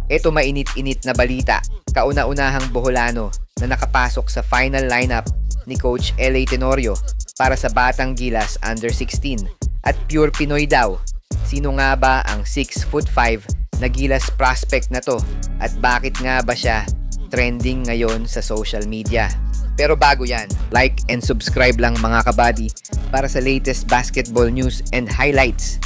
Ito mainit-init na balita, kauna-unahang Boholano na nakapasok sa final lineup ni Coach L.A. Tenorio para sa Batang Gilas Under 16 at pure Pinoy daw. Sino nga ba ang 6'5" na Gilas prospect na to at bakit nga ba siya trending ngayon sa social media? Pero bago yan, like and subscribe lang mga kabady para sa latest basketball news and highlights.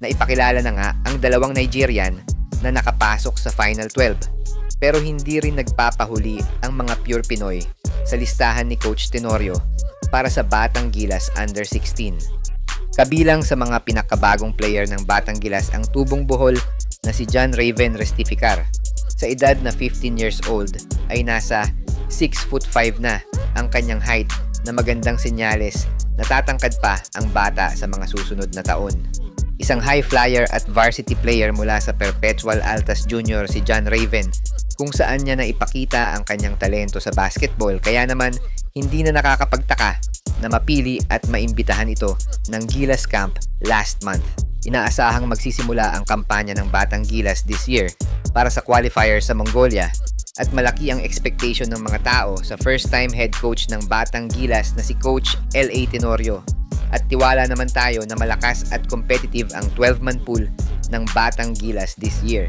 Naipakilala na nga ang dalawang Nigerian na nakapasok sa Final 12 pero hindi rin nagpapahuli ang mga pure Pinoy sa listahan ni Coach Tenorio para sa Batang Gilas Under 16. Kabilang sa mga pinakabagong player ng Batang Gilas ang tubong Bohol na si John Raven Restificar. Sa edad na 15 years old ay nasa 6'5" na ang kanyang height na magandang senyales na tatangkad pa ang bata sa mga susunod na taon. Isang high flyer at varsity player mula sa Perpetual Altas Junior si John Raven kung saan niya naipakita ang kanyang talento sa basketball kaya naman hindi na nakakapagtaka na mapili at maimbitahan ito ng Gilas Camp last month. Inaasahang magsisimula ang kampanya ng Batang Gilas this year para sa qualifier sa Mongolia at malaki ang expectation ng mga tao sa first-time head coach ng Batang Gilas na si Coach L.A. Tenorio. At tiwala naman tayo na malakas at competitive ang 12-man pool ng Batang Gilas this year.